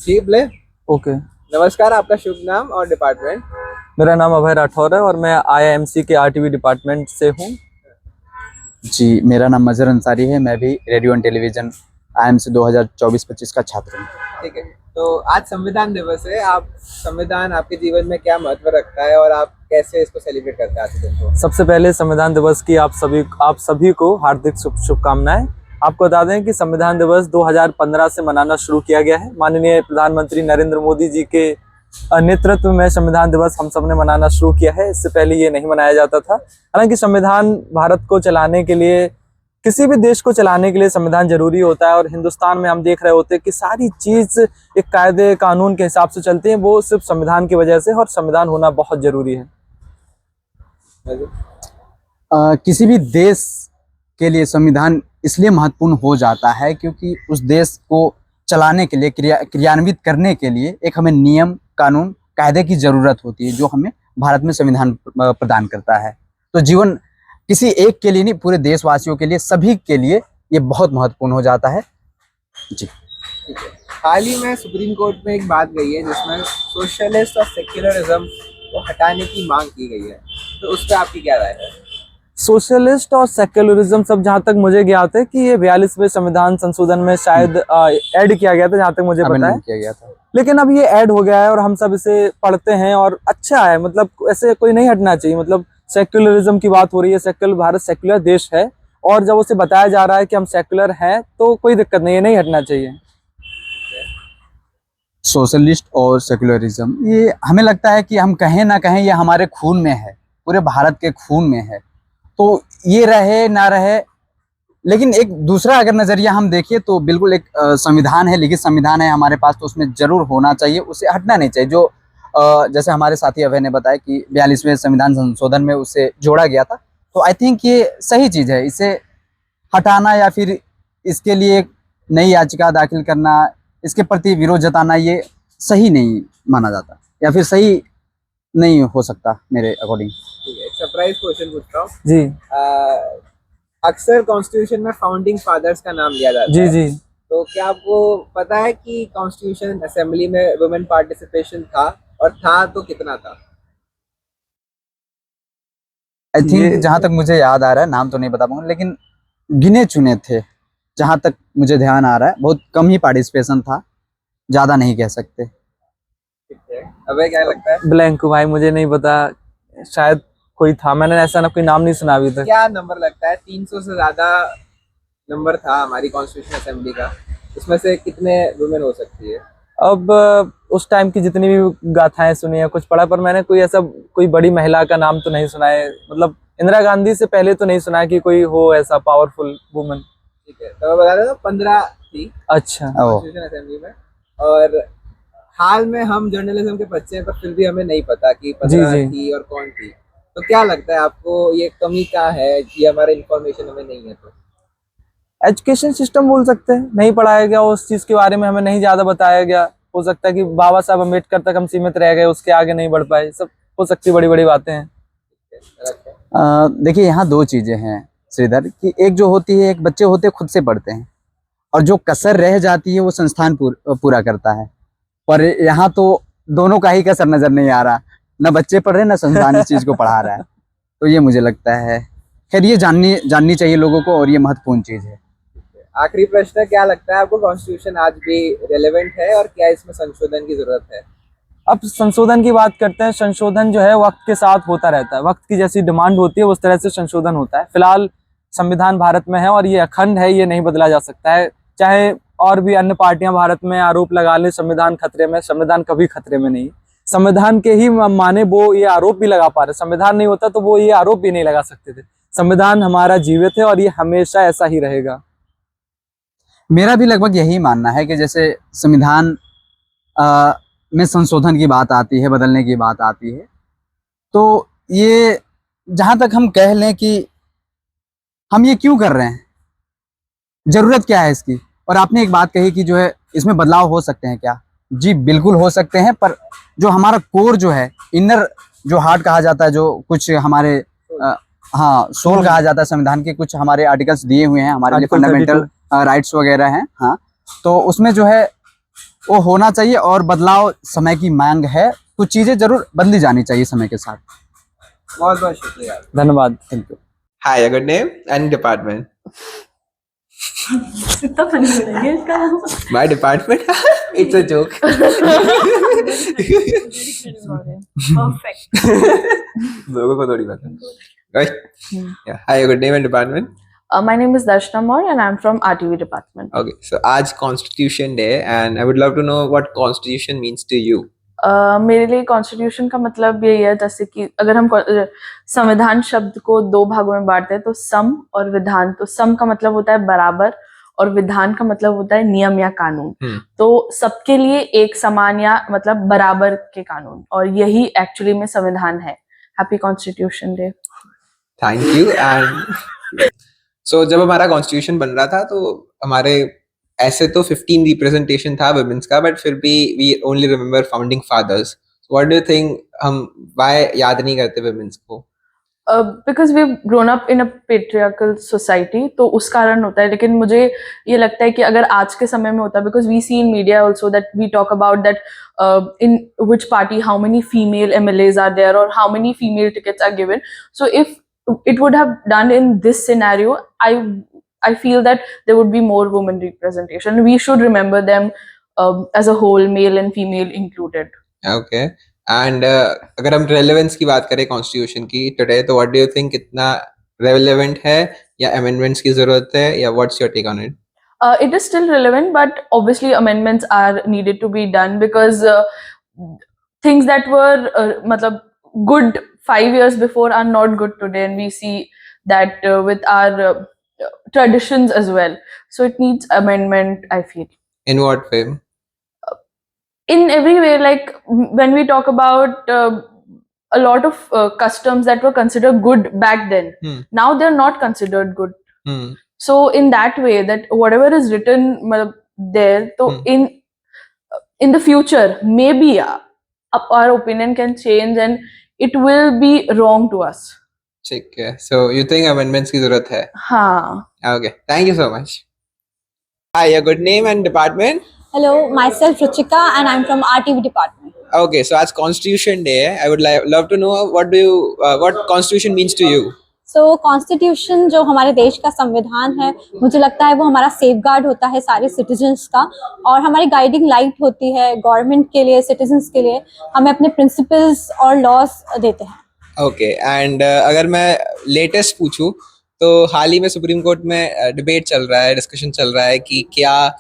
जी play. Okay. नमस्कार, आपका शुभ नाम और डिपार्टमेंट? मेरा नाम अभय राठौर है और मैं आईआईएमसी के आरटीवी डिपार्टमेंट से हूँ। जी, मेरा नाम मजहर अंसारी है। मैं भी रेडियो एंड टेलीविजन आईएमसी 2024-25 का छात्र हूँ। ठीक है, तो आज संविधान दिवस है। संविधान आपके जीवन में क्या महत्व रखता है और आप कैसे इसको सेलिब्रेट करते हैं आज के दिन को? सबसे पहले संविधान दिवस की आप सभी को हार्दिक शुभकामनाएं। आपको बता दें कि संविधान दिवस 2015 से मनाना शुरू किया गया है। माननीय प्रधानमंत्री नरेंद्र मोदी जी के नेतृत्व में संविधान दिवस हम सब ने मनाना शुरू किया है। इससे पहले ये नहीं मनाया जाता था। हालांकि संविधान भारत को चलाने के लिए, किसी भी देश को चलाने के लिए संविधान जरूरी होता है और हिंदुस्तान में हम देख रहे होते हैं कि सारी चीज एक कायदे कानून के हिसाब से चलती है, वो सिर्फ संविधान की वजह से, और संविधान होना बहुत जरूरी है। किसी भी देश के लिए संविधान इसलिए महत्वपूर्ण हो जाता है क्योंकि उस देश को चलाने के लिए, क्रियान्वित करने के लिए एक हमें नियम, कानून, कायदे की जरूरत होती है, जो हमें भारत में संविधान प्रदान करता है। तो जीवन किसी एक के लिए नहीं, पूरे देशवासियों के लिए, सभी के लिए ये बहुत महत्वपूर्ण हो जाता है। जी, ठीक है। हाल ही में सुप्रीम कोर्ट में एक बात गई है जिसमें सोशलिस्ट और सेक्युलरिज्म को हटाने की मांग की गई है, तो उस पर आपकी क्या राय है? सोशलिस्ट और सेक्युलरिज्म सब, जहाँ तक मुझे ज्ञात है कि ये 42वें संविधान संशोधन में शायद ऐड किया गया था, जहाँ तक मुझे पता है किया गया था। लेकिन अब ये ऐड हो गया है और हम सब इसे पढ़ते हैं और अच्छा है। मतलब ऐसे कोई नहीं हटना चाहिए। मतलब सेक्युलरिज्म की बात हो रही है, भारत सेक्युलर देश है और जब उसे बताया जा रहा है कि हम सेक्युलर हैं तो कोई दिक्कत नहीं है, नहीं हटना चाहिए। सोशलिस्ट और सेक्युलरिज्म, ये हमें लगता है कि हम कहें ना कहें, ये हमारे खून में है, पूरे भारत के खून में है। तो ये रहे ना रहे, लेकिन एक दूसरा अगर नज़रिया हम देखिए तो बिल्कुल एक संविधान है, लिखित संविधान है हमारे पास, तो उसमें जरूर होना चाहिए, उसे हटना नहीं चाहिए। जो जैसे हमारे साथी अभय ने बताया कि 42वें संविधान संशोधन में उसे जोड़ा गया था, तो आई थिंक ये सही चीज़ है। इसे हटाना या फिर इसके लिए नई याचिका दाखिल करना, इसके प्रति विरोध जताना, ये सही नहीं माना जाता या फिर सही नहीं हो सकता मेरे अकॉर्डिंग। ठीक है, सरप्राइज क्वेश्चन पूछता हूँ जी। अक्सर कॉन्स्टिट्यूशन में फाउंडिंग फादर्स का नाम लिया जाता है। जी। तो क्या आपको पता है कि कॉन्स्टिट्यूशन असेंबली में वुमेन पार्टिसिपेशन था, और था तो कितना था? आई थिंक जहाँ तक मुझे याद आ रहा है, नाम तो नहीं बता पाऊंगा, लेकिन गिने चुने थे, जहाँ तक मुझे ध्यान आ रहा है। बहुत कम ही पार्टिसिपेशन था, ज़्यादा नहीं कह सकते। ठीक है, अबे क्या लगता है? ब्लैंक भाई, मुझे नहीं पता, शायद कोई था, मैंने ऐसा ना कोई नाम नहीं सुना अभी तक। क्या नंबर लगता है? 300 से ज्यादा नंबर था हमारी कॉन्स्टिट्यूशन असेंबली का, उसमें से कितने वुमेन हो सकती है? अब उस टाइम की जितनी भी गाथाएं सुनी है, कुछ पढ़ा, पर मैंने कोई बड़ी महिला का नाम तो नहीं सुना है। मतलब इंदिरा गांधी से पहले तो नहीं सुना है कि कोई हो ऐसा पावरफुल वुमन। ठीक है, तो मैं बता देता हूँ 15 थी अच्छा। कॉन्स्टिट्यूशन असेंबली में। और हाल में हम जर्नलिज्म के बच्चे हैं, पर फिर भी हमें नहीं पता कि 15 थी और कौन थी। तो क्या लगता है आपको, ये कमी क्या है, ये हमारे इंफॉर्मेशन हमें नहीं है? तो एजुकेशन सिस्टम बोल सकते हैं, नहीं पढ़ाया गया उस चीज के बारे में, हमें नहीं ज्यादा बताया गया। हो सकता है कि बाबा साहब अम्बेडकर तक हम सीमित रह गए, उसके आगे नहीं बढ़ पाए। सब हो सकती बड़ी बड़ी बातें हैं। देखिए, यहाँ दो चीजें हैं श्रीधर, कि एक जो होती है, एक बच्चे होते खुद से पढ़ते हैं, और जो कसर रह जाती है वो संस्थान पूरा करता है। पर यहाँ तो दोनों का ही कसर नजर नहीं आ रहा, ना बच्चे पढ़ रहे, ना संस्थान इस चीज को पढ़ा रहा है। तो ये मुझे लगता है, खैर ये जाननी चाहिए लोगों को, और ये महत्वपूर्ण चीज है। आखिरी प्रश्न, क्या लगता है आपको, कॉन्स्टिट्यूशन आज भी रेलेवेंट है और क्या इसमें संशोधन की जरूरत है? अब संशोधन की बात करते हैं। संशोधन जो है वक्त के साथ होता रहता है, वक्त की जैसी डिमांड होती है उस तरह से संशोधन होता है। फिलहाल संविधान भारत में है और ये अखंड है, ये नहीं बदला जा सकता है। चाहे और भी अन्य पार्टियां भारत में आरोप लगा ले संविधान खतरे में, संविधान कभी खतरे में नहीं। संविधान के ही माने वो ये आरोप भी लगा पा रहे। संविधान नहीं होता तो वो ये आरोप भी नहीं लगा सकते थे। संविधान हमारा जीवित है और ये हमेशा ऐसा ही रहेगा। मेरा भी लगभग यही मानना है कि जैसे संविधान में संशोधन की बात आती है, बदलने की बात आती है, तो ये जहाँ तक हम कह लें कि हम ये क्यों कर रहे हैं, जरूरत क्या है इसकी। और आपने एक बात कही कि जो है इसमें बदलाव हो सकते हैं क्या? जी बिल्कुल हो सकते हैं, पर जो हमारा कोर जो है, इनर जो हार्ट कहा जाता है, जो कुछ हमारे हाँ सोल कहा जाता है, संविधान के कुछ हमारे आर्टिकल्स दिए हुए हैं हमारे लिए, फंडामेंटल राइट्स वगैरह हैं। हाँ, तो उसमें जो है वो होना चाहिए, और बदलाव समय की मांग है, तो चीजें जरूर बदली जानी चाहिए समय के साथ। बहुत बहुत शुक्रिया। धन्यवाद, thank you. Hi, your good name and department. इतना फनी हो रहा है इसका। My department? It's a joke. Perfect. लोगों को थोड़ी पता है। Right? Yeah. Hi, your good name and department. My name is Darshna Moy and I'm from RTV department. Okay, so आज Constitution Day and I would love to know what Constitution means to you. मेरे लिए constitution का मतलब यही है, जैसे कि अगर हम संविधान शब्द को दो भागों में बांटते हैं तो सम और विधान। तो सम का मतलब होता है बराबर और विधान का मतलब होता है नियम या कानून। तो सबके लिए एक समान या मतलब बराबर के कानून, और यही एक्चुअली में संविधान है। Happy constitution day. Thank you. And so जब हमारा कॉन्स्टिट्यूशन बन रहा था तो हमारे ऐसे तो 15 रिप्रेजेंटेशन था वुमेन्स का, बट फिर भी we only remember founding fathers. What do you think, हम व्हाई याद नहीं करते वुमेन्स को? Because we grown up in a patriarchal society, तो उस कारण होता है। लेकिन मुझे ये लगता है कि अगर आज के समय में होता, because we see in media also that we talk about that in which party how many female MLAs are there और how many female tickets are given. So if it would have done in this scenario, I feel that there would be more women representation. We should remember them as a whole, male and female included. Okay. And अगर हम relevance की बात करें constitution की today, तो what do you think, कितना relevant है या amendments की जरूरत है, या what's your take on it? It is still relevant, but obviously amendments are needed to be done because things that were matlab good 5 years before are not good today, and we see that with our traditions as well. So it needs amendment, I feel. In what way? In every way, like when we talk about a lot of customs that were considered good back then, now they're not considered good. So in that way, that whatever is written there, so in the future, maybe our opinion can change and it will be wrong to us. ठीक है, so you think amendments की जरूरत है? हाँ. Okay, thank you so much. Hi, your good name and department? Hello, myself Ruchika and I'm from RTV department. Okay, so आज Constitution Day है. I would love to know what Constitution means to you. So Constitution जो हमारे देश का संविधान है, मुझे लगता है वो हमारा सेफगार्ड होता है सारे सिटीजन्स का, और हमारी गाइडिंग लाइट होती है गवर्नमेंट के लिए, सिटीजन्स के लिए। हमें अपने प्रिंसिपल्स और लॉज देते हैं। ओके, एंड अगर मैं लेटेस्ट पूछूं तो हाल ही में सुप्रीम कोर्ट में डिबेट चल रहा है, डिस्कशन चल रहा है कि क्या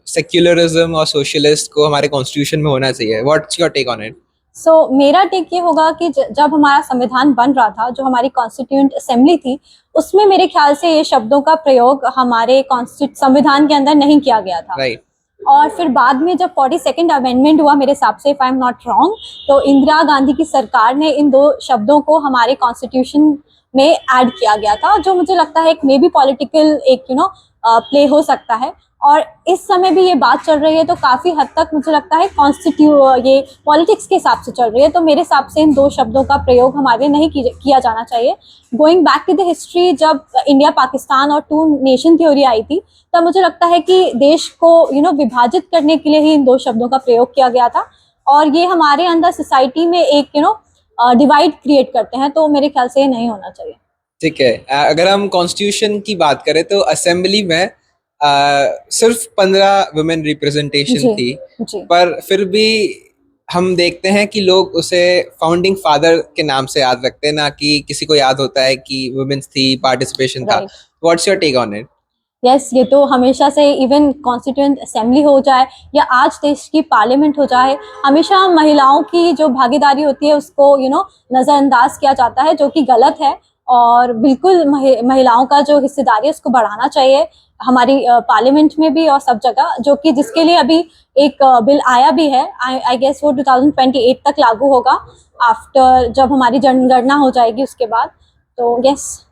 सेक्युलरिज्म और सोशलिस्ट को हमारे कॉन्स्टिट्यूशन में होना चाहिए। What's your take on it? So मेरा टेक ये होगा कि जब हमारा संविधान बन रहा था, जो हमारी कॉन्स्टिट्यूएंट असेंबली थी, उसमें मेरे ख्याल से ये शब्दों का प्रयोग हमारे संविधान के अंदर नहीं किया गया था। राइट। और फिर बाद में जब 42nd अमेंडमेंट हुआ, मेरे हिसाब से, if I am not wrong, तो इंदिरा गांधी की सरकार ने इन दो शब्दों को हमारे कॉन्स्टिट्यूशन में ऐड किया गया था, जो मुझे लगता है एक मे बी पॉलिटिकल एक प्ले हो सकता है। और इस समय भी ये बात चल रही है, तो काफ़ी हद तक मुझे लगता है ये पॉलिटिक्स के हिसाब से चल रही है। तो मेरे हिसाब से इन दो शब्दों का प्रयोग हमारे नहीं किया जाना चाहिए। Going back to the history, जब इंडिया पाकिस्तान और टू नेशन थ्योरी आई थी, तब मुझे लगता है कि देश को विभाजित करने के लिए ही इन दो शब्दों का प्रयोग किया गया था, और ये हमारे अंदर सोसाइटी में एक डिवाइड क्रिएट करते हैं। तो मेरे ख्याल से ये नहीं होना चाहिए। ठीक है, अगर हम कॉन्स्टिट्यूशन की बात करें तो असेंबली में सिर्फ 15 वुमेन रिप्रेजेंटेशन थी, पर फिर भी हम देखते हैं कि लोग उसे फाउंडिंग फादर के नाम से याद रखते हैं, ना कि किसी को याद होता है कि वुमेन्स थी, पार्टिसिपेशन था। What's your take on it? Yes, ये तो हमेशा से, इवन कॉन्स्टिट्यूएंट असेंबली हो जाए या आज देश की पार्लियामेंट हो जाए, हमेशा महिलाओं की जो भागीदारी होती है उसको नज़रअंदाज किया जाता है, जो कि गलत है। और बिल्कुल महिलाओं का जो हिस्सेदारी है उसको बढ़ाना चाहिए, हमारी पार्लियामेंट में भी और सब जगह, जो कि जिसके लिए अभी एक बिल आया भी है। आई गेस वो 2028 तक लागू होगा, आफ्टर जब हमारी जनगणना हो जाएगी उसके बाद। तो यस।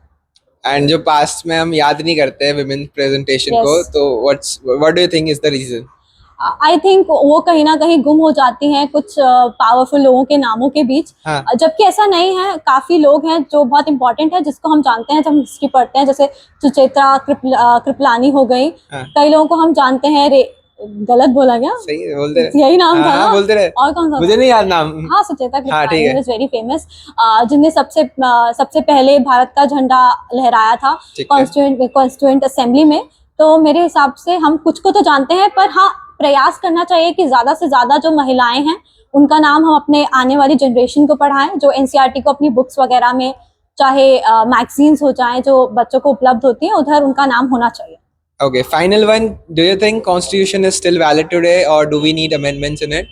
एंड जो पास्ट में हम याद नहीं करते हैं विमेन प्रेजेंटेशन को, तो what do you think is the reason? I think वो कहीं ना कहीं गुम हो जाती हैं कुछ पावरफुल लोगों के नामों के बीच। जबकि ऐसा नहीं है, काफी लोग हैं जो बहुत इंपॉर्टेंट है, जिसको हम जानते हैं जब हम हिस्ट्री पढ़ते हैं, जैसे सुचेता कृपलानी हो गई। कई लोगों को हम जानते हैं, गलत बोला क्या? सही है, बोलते रहे। यही नाम था हाँ, ना? बोलते रहे। और कौन सा? मुझे नहीं याद नाम। हाँ, सुचेता हाँ, ठीक है। कृपलानी इज वेरी फेमस, जिनने सबसे पहले भारत का झंडा लहराया था ठीक है। कॉन्स्टिट्यूएंट असेंबली में। तो मेरे हिसाब से हम कुछ को तो जानते हैं, पर हाँ, प्रयास करना चाहिए कि ज्यादा से ज्यादा जो महिलाएं हैं उनका नाम हम अपने आने वाली जनरेशन को पढ़ाएं, जो एनसीईआरटी को अपनी बुक्स वगैरह में, चाहे मैगजीन्स हो जाएं जो बच्चों को उपलब्ध होती हैं, उधर उनका नाम होना चाहिए। Okay, final one. Do you think Constitution is still valid today, or do we need amendments in it?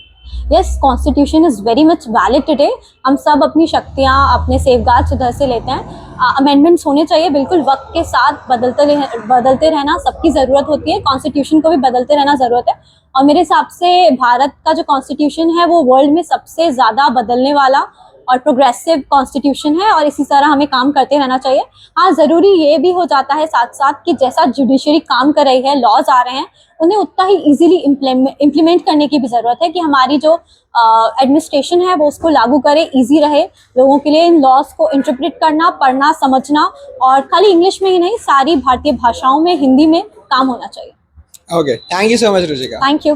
Yes, constitution is very much valid today. हम सब अपनी शक्तियाँ, अपने सेफगार्ड्स उधर से लेते हैं। अमेंडमेंट्स होने चाहिए, बिल्कुल वक्त के साथ बदलते रहना सबकी ज़रूरत होती है, कॉन्स्टिट्यूशन को भी बदलते रहना ज़रूरत है। और मेरे हिसाब से भारत का जो कॉन्स्टिट्यूशन है वो वर्ल्ड में सबसे ज़्यादा बदलने वाला और प्रोग्रेसिव कॉन्स्टिट्यूशन है, और इसी तरह हमें काम करते रहना चाहिए। हाँ, ज़रूरी ये भी हो जाता है साथ साथ कि जैसा जुडिशरी काम कर रही है, लॉज आ रहे हैं, उन्हें उतना ही इजीली इम्प्लीमेंट करने की भी ज़रूरत है कि हमारी जो एडमिनिस्ट्रेशन है वो उसको लागू करे, इजी रहे लोगों के लिए। इन लॉज को इंटरप्रेट करना, पढ़ना, समझना, और खाली इंग्लिश में ही नहीं, सारी भारतीय भाषाओं में, हिंदी में काम होना चाहिए। Okay, thank you so much, Ruchika. Thank you.